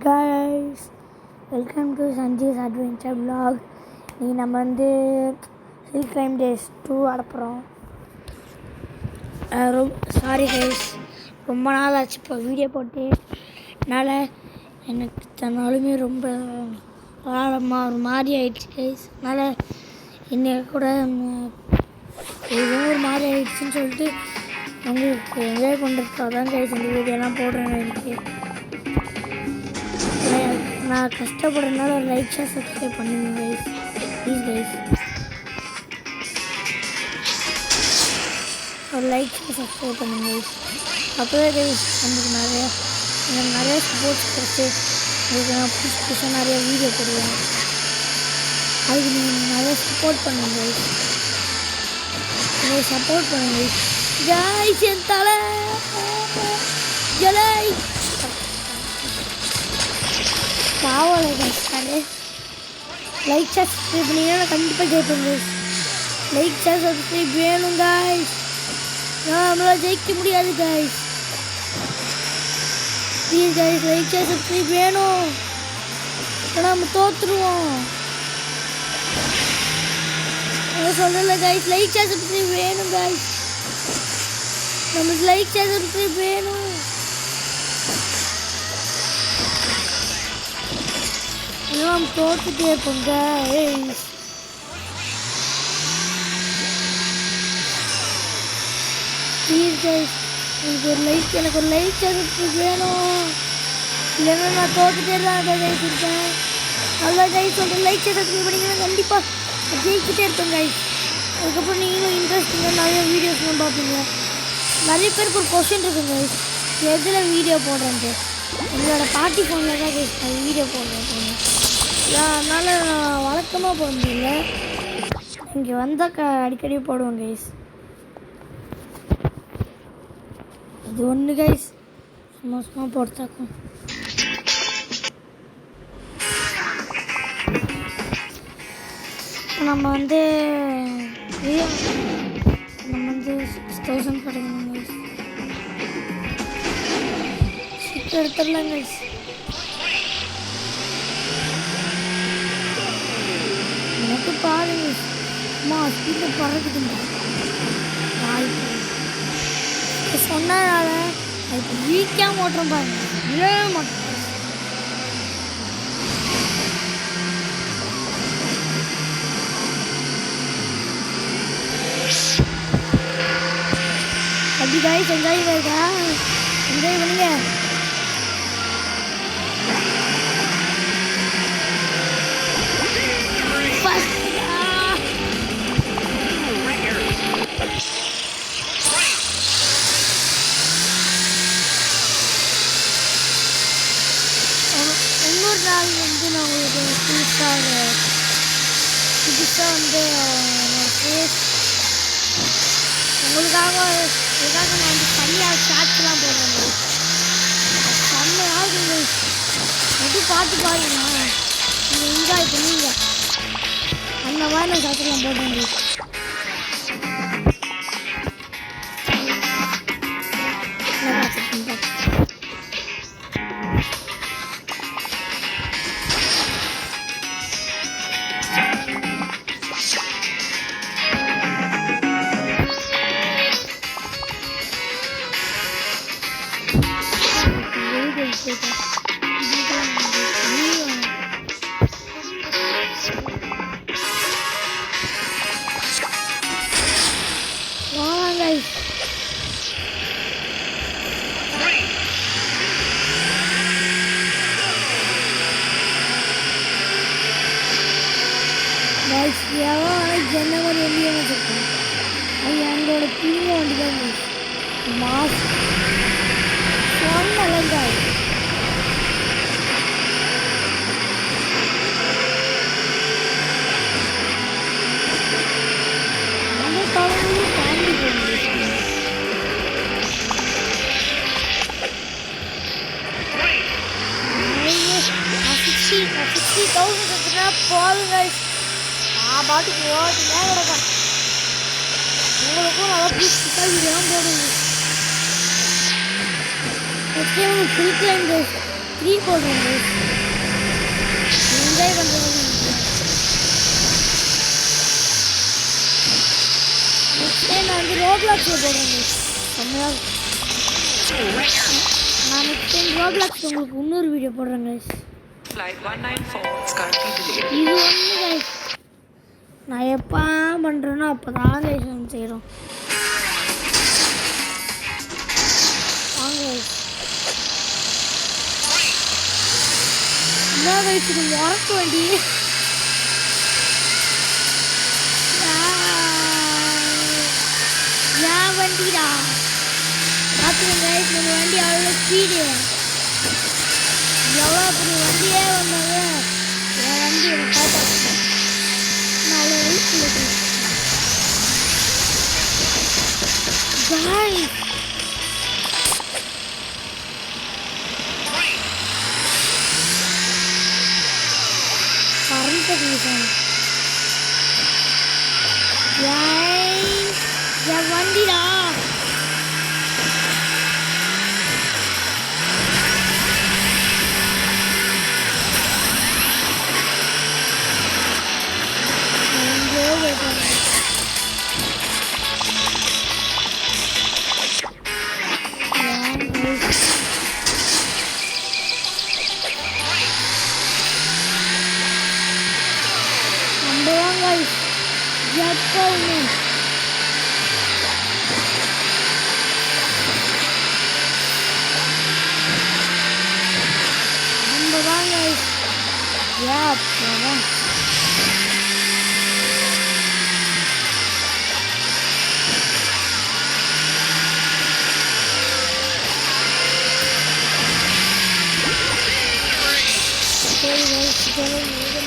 guys, welcome to Sanjay's adventure vlog. நீ நம்ம வந்து ஹில் கிளைம் டேஸ் 2 ஆடப்போகிறோம். சாரி கைஸ், ரொம்ப நாள் ஆச்சு இப்போ வீடியோ போட்டு. அதனால் எனக்கு தன்னாலுமே ரொம்ப ஒரு மாதிரி ஆயிடுச்சு கைஸ். அதனால் என்னை கூட ஒரு மாதிரி ஆயிடுச்சுன்னு சொல்லிட்டு உங்களுக்கு என்ஜாய் பண்ணுறதுக்காக தான் கைஸ் இந்த வீடியோலாம் போடுறேன். எனக்கு நான் கஷ்டப்படுறதுனால ஒரு லைக் ஷேர் சப்ஸ்கிரைப் பண்ணுங்க கைஸ், ப்ளீஸ் கைஸ். ஒரு லைக் ஷேர் சப்ஸ்கிரைப் பண்ணுங்க கைஸ். அப்போவே கைஸ் உங்களுக்கு நிறைய சப்போர்ட்ஸ் கொடுத்து உங்களுக்கு நான் புதுசாக நிறைய வீடியோ போடுவேன். அதுக்கு நீங்கள் நிறைய சப்போர்ட் பண்ணுங்க கைஸ். நீங்கள் சப்போர்ட் பண்ணுங்க கைஸ். என் தலை ஜலை பாவலை கைஸ். லைக் ஷேர் சப்ஸ்கிரைப் பண்ணிங்கன்னா கண்டிப்பாக ஜெயிப்பேன் கைஸ். லைக் ஷேர் சப்ஸ்கிரைப் வேணும் கைஸ். நம்மளால் ஜெயிக்க முடியாது guys. Please guys, like share subscribe வேணும். நம்ம தோற்றுருவோம். சொல்லல கைஸ், லைக் ஷேர் சப்ஸ்கிரைப் வேணும் கைஸ். நமக்கு லைக் ஷேர் சப்ஸ்கிரைப் வேணும். நாம் தோற்றுட்டே இருப்போம் கைஸ். ப்ளீஸ் கைஸ், எனக்கு ஒரு லைக் சப்ஸ்கிரைப் வேணும். இல்லைன்னா நான் தோற்றுட்டே தான் கைஸ் இருக்கேன். நல்லா கைஸ் சொல்கிறேன், லைக் சப்ஸ்கிரைப் பண்ணிங்கன்னா கண்டிப்பாக ஜெயிச்சுட்டே இருப்பேன் கைஸ். அதுக்கப்புறம் நீங்களும் இன்ட்ரெஸ்டிங்காக நிறைய வீடியோஸ்லாம் பார்ப்பீங்க. நிறைய பேருக்கு ஒரு கொஸ்டின் இருக்குங்க கைஸ், எதில் வீடியோ போடுறேன்ட்டு. என்னோட பாட்டி ஃபோனில் தான் கைஸ் நான் வீடியோ போடுறேன். அதனால் நான் வழக்கமாக போட முடியல. இங்கே வந்தால் அடிக்கடி போடுவேன் கைஸ். அது ஒன்று கைஸ், சும்மா போடுத்தாக்கும். நம்ம வந்து 6000 கிடைக்கணும் கைஸ். சீக்கிரம் எடுத்துடலாம் கைஸ். எனக்கு பாருங்க அம்மா ஸ்பீடில் பறக்குதுங்க. சொன்னதால அதுக்கு வீக்காக ஓட்டுறோம் பாருங்க, விழவே மாட்டோம். அப்படி கைஸ் என்ஜாய் இருக்கா, என்ஜாய் பண்ணுங்க. இன்னொரு நாள் வந்து நான் உங்களுக்கு புதுசாக வந்து உங்களுக்காக நான் வந்து தனியாக ஷார்ட்ஸ்லாம் போடுறேன். செம்மையாக எப்படி பார்த்து பாருங்கண்ணா, நீங்கள் என்ஜாய் பண்ணுவீங்க. அந்த மாதிரி நான் ஷார்ட்ஸ்லாம் போடுறேன். ஜனவரி வண்டியை வச்சுருக்கேன். அது எங்களோட பிள்ளைங்க வண்டி தான் மாஸ் நல்லா அந்த தலைமையும் தாண்டி போகுது. போதுங்க பாட்டுக்கு ஓட்டுதான் கிடக்கும். உங்களுக்கும் நல்லா புதுசாக வீடியோலாம் போடுங்க. ஃபஸ்ட்டே உங்களுக்கு ஹில் கிளைம் டேஸ் 3 போடுறேன் guys. என்ஜாய் பண்ணுறது நெக்ஸ்ட் டைம் நான் வந்து ரோப்ளாக்ஸில் போடுறேன் guys. செம்மையாக நான் நெக்ஸ்ட் டைம் ரோப்ளாக்ஸ் உங்களுக்கு இன்னொரு வீடியோ போடுறேன் guys. இது ஒன்று guys நான் எப்போ பண்ணுறேனோ அப்போ தான் guys வந்து செய்கிறோம். வாங்க guys. என்ன guys இது மறக்க வேண்டி ஏன் வண்டிடா பார்த்துங்க guys நம்ம வண்டி அவ்வளோ ஸ்பீடு எவ்வளோ அப்படி வண்டியே வந்தாங்க என் வண்டி எனக்கு காப்பாற்று நான் அவ்வளோ வெயிட் பண்ணிட்டேன் guys. கரண்ட் அடிக்குது என் வண்டிடா எப்பவுமே நம்ம வாங்க ஏப்பதான் சரி